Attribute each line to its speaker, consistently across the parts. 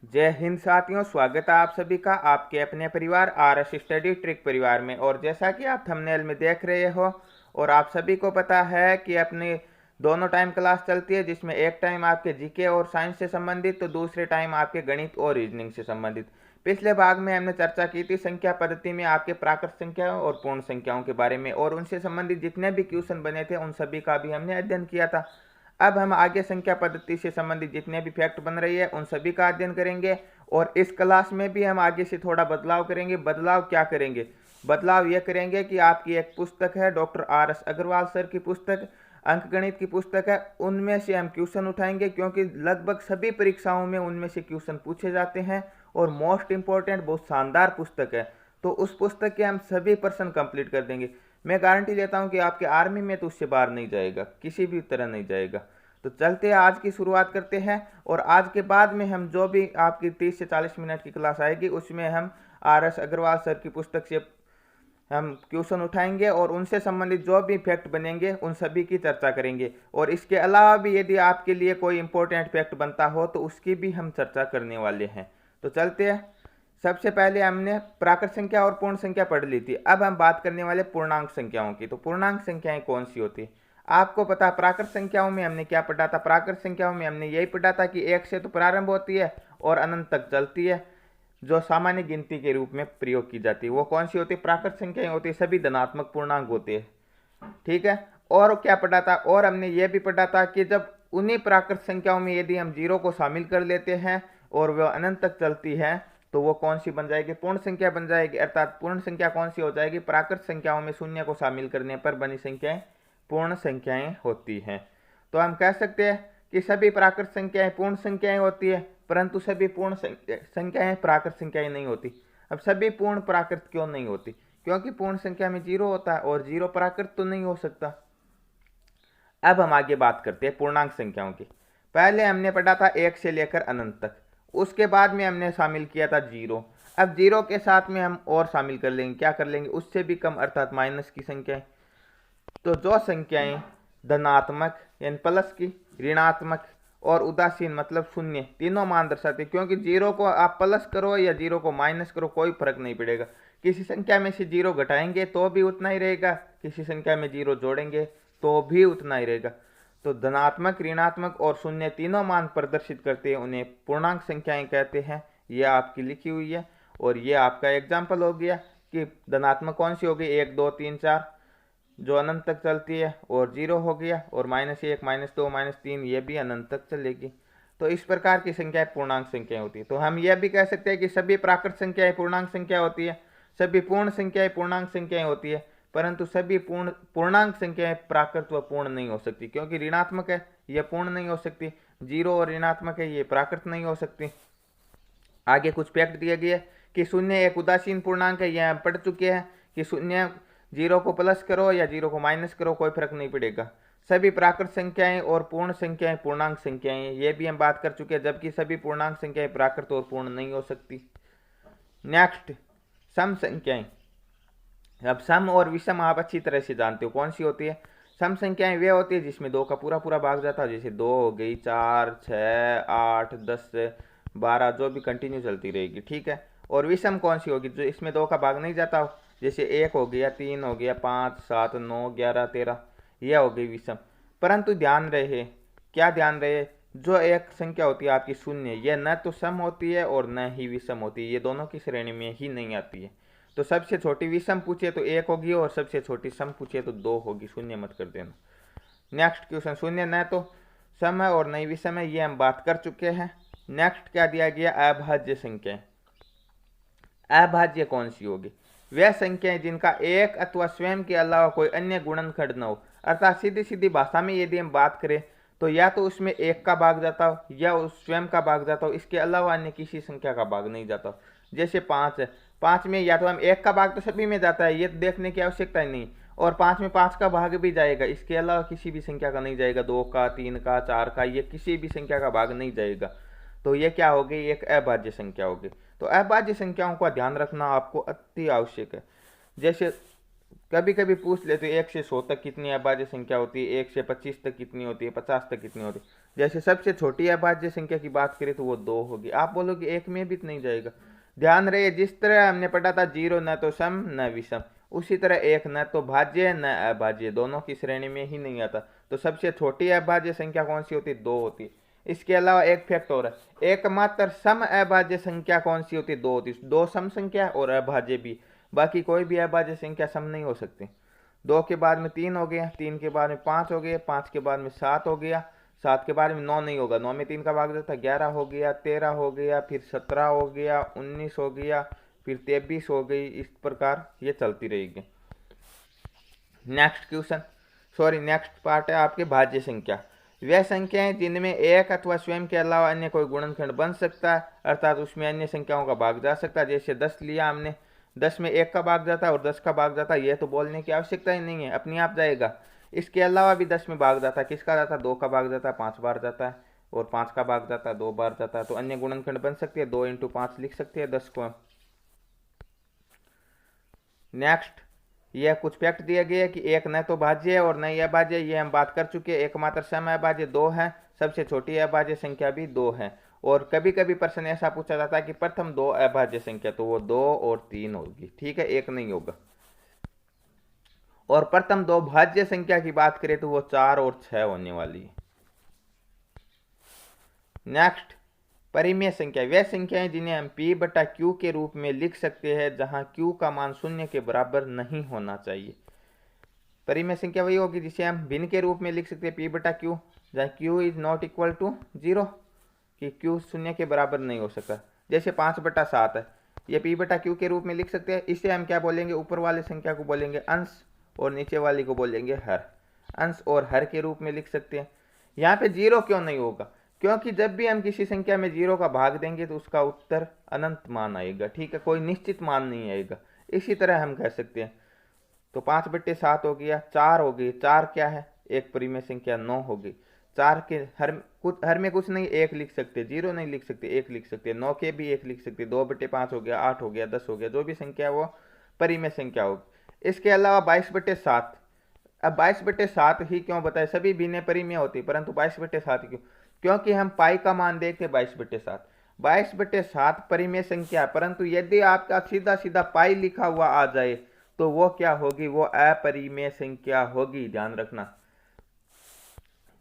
Speaker 1: जय हिंद साथियों, स्वागत है आप सभी का आपके अपने परिवार आरएस स्टडी ट्रिक परिवार में। और जैसा कि आप थंबनेल में देख रहे हो और आप सभी को पता है कि अपनी दोनों टाइम क्लास चलती है, जिसमें एक टाइम आपके जीके और साइंस से संबंधित तो दूसरे टाइम आपके गणित और रीजनिंग से संबंधित। पिछले भाग में हमने चर्चा की थी संख्या पद्धति में आपके प्राकृत संख्याओं और पूर्ण संख्याओं के बारे में, और उनसे संबंधित जितने भी क्वेश्चन बने थे उन सभी का भी हमने अध्ययन किया था। अब हम आगे संख्या पद्धति से संबंधित जितने भी फैक्ट बन रही है उन सभी का अध्ययन करेंगे। और इस क्लास में भी हम आगे से थोड़ा बदलाव करेंगे। बदलाव क्या करेंगे? बदलाव ये करेंगे कि आपकी एक पुस्तक है, doctor R S Agrawal sir की पुस्तक, अंकगणित की पुस्तक है, उनमें से हम क्वेश्चन उठाएंगे, क्योंकि लगभग सभी परीक्षाओं में उनमें से क्वेश्चन पूछे जाते हैं और मोस्ट इंपॉर्टेंट बहुत शानदार पुस्तक है। तो उस पुस्तक के हम सभी पर्सन कंप्लीट कर देंगे। मैं गारंटी देता हूं कि आपके आर्मी में तो उससे बाहर नहीं जाएगा, किसी भी तरह नहीं जाएगा। तो चलते हैं, आज की शुरुआत करते हैं। और आज के बाद में हम जो भी आपकी 30 से 40 मिनट की क्लास आएगी उसमें हम आर एस अग्रवाल सर की पुस्तक से हम क्वेश्चन उठाएंगे और उनसे संबंधित जो भी फैक्ट बनेंगे उन सभी की चर्चा करेंगे। और इसके अलावा भी यदि आपके लिए कोई इंपॉर्टेंट फैक्ट बनता हो तो उसकी भी हम चर्चा करने वाले हैं। तो चलते हैं। सबसे पहले हमने प्राकृत संख्या और पूर्ण संख्या पढ़ ली थी। अब हम बात करने वाले पूर्णांक संख्याओं की। तो पूर्णांक संख्याएं कौन सी होती है? आपको पता, प्राकृत संख्याओं में हमने क्या पढ़ा था? प्राकृत संख्याओं में हमने यही पढ़ा था कि एक से तो प्रारंभ होती है और अनंत तक चलती है, जो सामान्य गिनती के रूप में प्रयोग की जाती है। वो कौन सी होती है? प्राकृत संख्याएं होती है, सभी धनात्मक पूर्णांक होते हैं। ठीक है। और क्या पढ़ा था? और हमने ये भी पढ़ा था कि जब उन्हीं प्राकृत संख्याओं में यदि हम जीरो को शामिल कर लेते हैं और वह अनंत तक चलती है तो वो कौन सी बन जाएगी? पूर्ण संख्या बन जाएगी। अर्थात पूर्ण संख्या कौन सी हो जाएगी? प्राकृत संख्याओं में शून्य को शामिल करने पर बनी संख्याएं पूर्ण संख्याएं होती हैं। तो हम कह सकते हैं कि सभी प्राकृत संख्याएं पूर्ण संख्याएं होती है, परंतु सभी पूर्ण संख्याएं प्राकृत संख्याएं नहीं होती। अब सभी पूर्ण प्राकृत क्यों नहीं होती? क्योंकि पूर्ण संख्या में जीरो होता है और जीरो प्राकृत तो नहीं हो सकता। अब हम आगे बात करते हैं पूर्णांक संख्याओं की। पहले हमने पढ़ा था एक से लेकर अनंत तक, उसके बाद में हमने शामिल किया था जीरो। अब जीरो के साथ में हम और शामिल कर लेंगे, क्या कर लेंगे? उससे भी कम, अर्थात माइनस की संख्याएं। तो जो संख्याएं धनात्मक यानी प्लस की, ऋणात्मक और उदासीन मतलब शून्य, तीनों मान दर्शाते हैं। क्योंकि जीरो को आप प्लस करो या जीरो को माइनस करो कोई फर्क नहीं पड़ेगा। किसी संख्या में से जीरो घटाएंगे तो भी उतना ही रहेगा, किसी संख्या में जीरो जोड़ेंगे तो भी उतना ही रहेगा। तो धनात्मक, ऋणात्मक और शून्य तीनों मान प्रदर्शित करते हैं, उन्हें पूर्णांक संख्याएं कहते हैं। ये आपकी लिखी हुई है और ये आपका एग्जाम्पल हो गया कि धनात्मक कौन सी होगी? 1 2 3 4 जो अनंत तक चलती है, और जीरो हो गया, और -1 -2 -3 ये भी अनंत तक चलेगी। तो इस प्रकार की संख्याएं पूर्णांक संख्याएं होती है। तो हम यह भी कह सकते हैं कि सभी प्राकृत संख्याएं पूर्णांक संख्या होती है, सभी पूर्ण संख्याएं पूर्णांक संख्याएं होती है, परंतु सभी पूर्णांक संख्याएं प्राकृत व पूर्ण नहीं हो सकती। क्योंकि ऋणात्मक है यह पूर्ण नहीं हो सकती, जीरो और ऋणात्मक है ये प्राकृत नहीं हो सकती। आगे कुछ फैक्ट दिए गए कि शून्य एक उदासीन पूर्णांक है, यह हम पढ़ चुके हैं कि शून्य, जीरो को प्लस करो या जीरो को माइनस करो कोई फर्क नहीं पड़ेगा। सभी प्राकृत संख्याएं और पूर्ण संख्याएं पूर्णांक संख्याएं, ये भी हम बात कर चुके हैं, जबकि सभी पूर्णांक संख्याएं प्राकृत और पूर्ण नहीं हो सकती। नेक्स्ट, सम संख्याएं। अब सम और विषम आप अच्छी तरह से जानते हो कौन सी होती है। सम संख्याएं वे होती है जिसमें दो का पूरा पूरा भाग जाता है, जैसे 2 हो गई, 4 6 8 10 12 जो भी कंटिन्यू चलती रहेगी। ठीक है। और विषम कौन सी होगी? जो इसमें दो का भाग नहीं जाता हो, जैसे 1 हो गया, 3 हो गया, 5 7 9 11 13, यह हो गई विषम। परंतु ध्यान रहे, क्या ध्यान रहे, जो एक संख्या होती है आपकी शून्य, यह न तो सम होती है और न ही विषम होती है, ये दोनों की श्रेणी में ही नहीं आती है। तो सबसे छोटी विषम पूछे तो 1 होगी और सबसे छोटी सम पूछे तो 2 होगी, शून्य मत कर देना। नेक्स्ट क्वेश्चन, शून्य न तो सम है और न ही विषम है, ये हम बात कर चुके हैं। नेक्स्ट क्या दिया गया? अभाज्य संख्याएं। अभाज्य कौन सी होगी? वह संख्याएं जिनका एक अथवा स्वयं के अलावा कोई अन्य गुणनखंड न हो। अर्थात सीधी सीधी भाषा में यदि हम बात करें तो या तो उसमें एक का भाग जाता हो या उस स्वयं का भाग जाता हो, इसके अलावा अन्य किसी संख्या का भाग नहीं जाता हो। जैसे 5 है, 5 में या तो हम एक का भाग तो सभी में जाता है, ये देखने की आवश्यकता ही नहीं, और 5 में 5 का भाग भी जाएगा, इसके अलावा किसी भी संख्या का नहीं जाएगा, 2 का, 3 का, 4 का, ये किसी भी संख्या का भाग नहीं जाएगा। तो ये क्या होगी? एक अभाज्य संख्या होगी। तो अभाज्य संख्याओं का ध्यान रखना आपको अति आवश्यक है। जैसे कभी कभी पूछ लेते 1 से 100 तक कितनी अभाज्य संख्या होती है, 1 से 25 तक कितनी होती है, 50 तक कितनी होती है। जैसे सबसे छोटी अभाज्य संख्या की बात करें तो वो 2 होगी। आप बोलोगे एक में भी तो नहीं जाएगा। ध्यान रहे, जिस तरह हमने पढ़ा था 0 न तो सम न विषम, उसी तरह एक न तो भाज्य न अभाज्य, दोनों की श्रेणी में ही नहीं आता। तो सबसे छोटी अभाज्य संख्या कौन सी होती है? 2 होती है। इसके अलावा एक फैक्ट और है, एकमात्र सम अभाज्य संख्या कौन सी होती है? 2 होती है। 2 सम संख्या और अभाज्य भी, बाकी कोई भी अभाज्य संख्या सम नहीं हो सकती। 2 के बाद में 3 हो गया, 3 के बाद में 5 हो गया, 5 के बाद में 7 हो गया, 7 के बाद में 9 नहीं होगा, 9 में 3 का भाग जाता है, 11 हो गया, 13 हो गया, फिर 17 हो गया, 19 हो गया, फिर 23 हो गई। इस प्रकार ये चलती रहेगी। नेक्स्ट पार्ट है आपके भाज्य संख्या। वह संख्याएं जिनमें एक अथवा स्वयं के अलावा अन्य कोई गुणनखंड बन सकता है, अर्थात उसमें अन्य संख्याओं का भाग जा सकता है। जैसे 10 लिया हमने, 10 में 1 का भाग जाता है और 10 का भाग जाता है, ये तो बोलने की आवश्यकता ही नहीं है, अपने आप जाएगा। इसके अलावा भी 10 में भाग जाता है, किसका जाता है? 2 का भाग जाता है, 5 बार जाता है, और 5 का भाग जाता है, 2 बार जाता है। तो अन्य गुणनखंड बन सकती है, 2 × 5 लिख सकते हैं 10 को। नेक्स्ट, यह कुछ फैक्ट दिया गया है कि एक न तो भाज्य है और न ही अभाज्य, ये हम बात कर चुके हैं। एकमात्र सम अभाज्य 2 है, सबसे छोटी अभाज्य संख्या भी 2 है। और कभी कभी प्रश्न ऐसा पूछा जाता है कि प्रथम 2 अभाज्य संख्या, तो वो 2 और 3 होगी, ठीक है, 1 नहीं होगा। और प्रथम 2 भाज्य संख्या की बात करें तो वो 4 और 6 होने वाली है। नेक्स्ट, परिमेय संख्या, वे संख्याएं जिन्हें हम p/q के रूप में लिख सकते हैं जहां q का मान 0 के बराबर नहीं होना चाहिए। परिमेय संख्या वही होगी जिसे हम भिन्न के रूप में लिख सकते हैं p/q, जहाँ q is not equal to 0, कि q 0 के बराबर नहीं हो सकता। जैसे 5/7 है, ये p/q के रूप में लिख सकते हैं। इसे हम क्या बोलेंगे? ऊपर वाले संख्या को बोलेंगे अंश और नीचे वाली को बोलेंगे हर। अंश और हर के रूप में लिख सकते हैं। यहाँ पे 0 क्यों नहीं होगा? क्योंकि जब भी हम किसी संख्या में 0 का भाग देंगे तो उसका उत्तर अनंत मान आएगा, ठीक है, कोई निश्चित मान नहीं आएगा। इसी तरह हम कह सकते हैं। तो 5/7 हो गया, 4 हो गई, 4 क्या है? एक परिमेय संख्या 9 हो गई। 4 के हर में कुछ नहीं, 1 लिख सकते, 0 नहीं लिख सकते, 1 लिख सकते। 9 के भी 1 लिख सकते। 2/5 हो गया, 8 हो गया, 10 हो गया, जो भी संख्या वो परिमेय संख्या होगी। इसके अलावा 22/7, अब 22/7 ही क्यों बताए? सभी भिन्न परिमेय होती, परंतु 22/7 क्यों? क्योंकि हम पाई का मान देखते 22/7। 22/7 परिमेय संख्या, परंतु यदि आपका सीधा सीधा पाई लिखा हुआ आ जाए तो वो क्या होगी? वो अपरिमेय संख्या होगी, ध्यान रखना।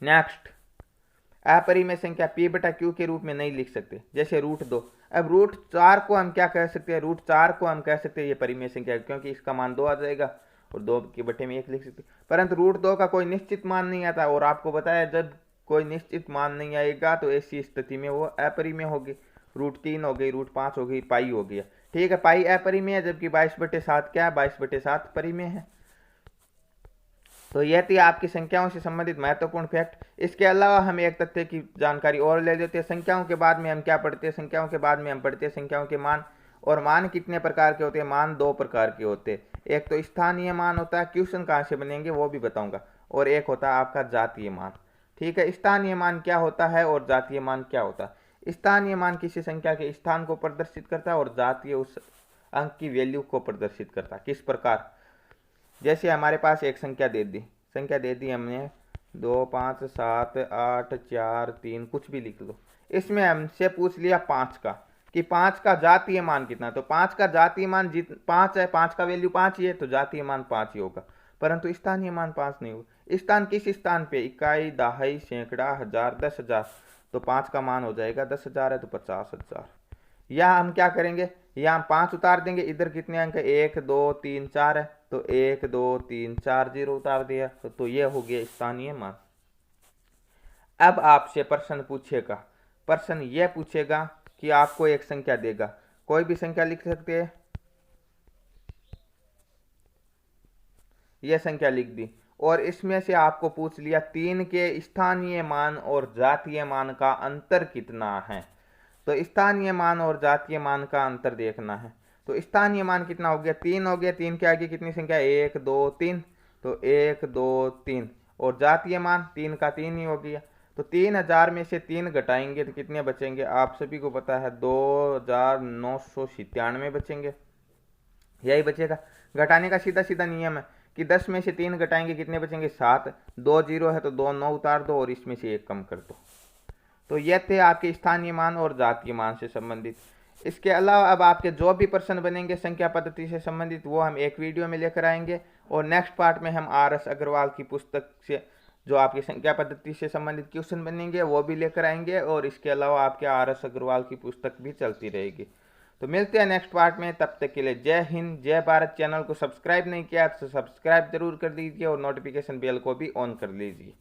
Speaker 1: नेक्स्ट, अपरिमेय संख्या p/q के रूप में नहीं लिख सकते। जैसे √2, अब √4 को हम क्या कह सकते हैं? √4 को हम कह सकते हैं ये परिमेय संख्या, क्योंकि इसका मान 2 आ जाएगा और 2 के बटे में 1 लिख सकते। परंतु √2 का कोई निश्चित मान नहीं आता, और आपको बताया जब कोई निश्चित मान नहीं आएगा तो ऐसी स्थिति में वो अपरिमेय होगी। √3 हो गई, √5 हो गई, पाई हो गया, ठीक है, पाई अपरिमेय है, जबकि 22/7 क्या है? 22/7 परिमेय है। तो यह थी आपकी संख्याओं से संबंधित महत्वपूर्ण फैक्ट। इसके अलावा हम एक तथ्य की जानकारी और ले लेते हैं। संख्याओं के बाद में हम क्या पढ़ते हैं? संख्याओं के बाद में हम पढ़ते हैं संख्याओं के मान। और मान कितने प्रकार के होते हैं? मान 2 प्रकार के होते हैं। एक तो स्थानीय मान होता है, क्वेश्चन कहाँ से बनेंगे वो भी बताऊंगा, और एक होता है आपका जातीय मान, ठीक है। स्थानीय मान क्या होता है और जातीय मान क्या होता है? स्थानीय मान किसी संख्या के स्थान को प्रदर्शित करता है और जातीय उस अंक की वैल्यू को प्रदर्शित करता है। किस प्रकार? जैसे हमारे पास एक संख्या दे दी हमने 2, 5, 7, 8, 4, 3, कुछ भी लिख लो। इसमें हमसे पूछ लिया 5 का, कि 5 का जातीय मान कितना? तो 5 का जातीय मान 5 है, 5 का वैल्यू 5 ही है, तो जातीय मान 5 ही होगा, परंतु स्थानीय मान 5 नहीं होगा। स्थान किस स्थान पे? इकाई, दहाई, सैकड़ा, हजार, 10,000, तो 5 का मान हो जाएगा 10,000 है तो 50,000। यहाँ हम क्या करेंगे? यहाँ 5 उतार देंगे, इधर कितने अंक है? 1, 2, 3, 4 है, तो 1, 2, 3, 4 0 उतार दिया, तो ये हो गया स्थानीय मान। अब आपसे प्रश्न पूछेगा, प्रश्न ये पूछेगा कि आपको एक संख्या देगा, कोई भी संख्या लिख सकते हैं, यह संख्या लिख दी, और इसमें से आपको पूछ लिया 3 के स्थानीय मान और जातीय मान का अंतर कितना है। तो स्थानीय मान और जातीय मान का अंतर देखना है। तो स्थानीय मान कितना हो गया? 3 हो गया। 3 के आगे कितनी संख्या? 1, 2, 3, तो 1, 2, 3, और जातीय मान 3 का 3 ही हो गया। तो 3000 में से 3 घटाएंगे तो कितने बचेंगे? आप सभी को पता है 2997 बचेंगे, यही बचेगा। घटाने का सीधा सीधा नियम है कि 10 में से 3 घटाएंगे, कितने बचेंगे? 7। 2 0 है तो 2 9 उतार दो और इसमें से 1 कम कर दो, तो ये थे आपके स्थानीय मान और जातीय मान से संबंधित। इसके अलावा अब आपके जो भी प्रश्न बनेंगे संख्या पद्धति से संबंधित वो हम एक वीडियो में लेकर आएंगे, और नेक्स्ट पार्ट में हम RS अग्रवाल की पुस्तक से जो आपकी संख्या पद्धति से संबंधित क्वेश्चन बनेंगे वो भी लेकर आएंगे, और इसके अलावा आपके RS अग्रवाल की पुस्तक भी चलती रहेगी। तो मिलते हैं नेक्स्ट पार्ट में, तब तक के लिए जय हिंद जय भारत। चैनल को सब्सक्राइब नहीं किया तो सब्सक्राइब जरूर कर दीजिए और नोटिफिकेशन बेल को भी ऑन कर लीजिए।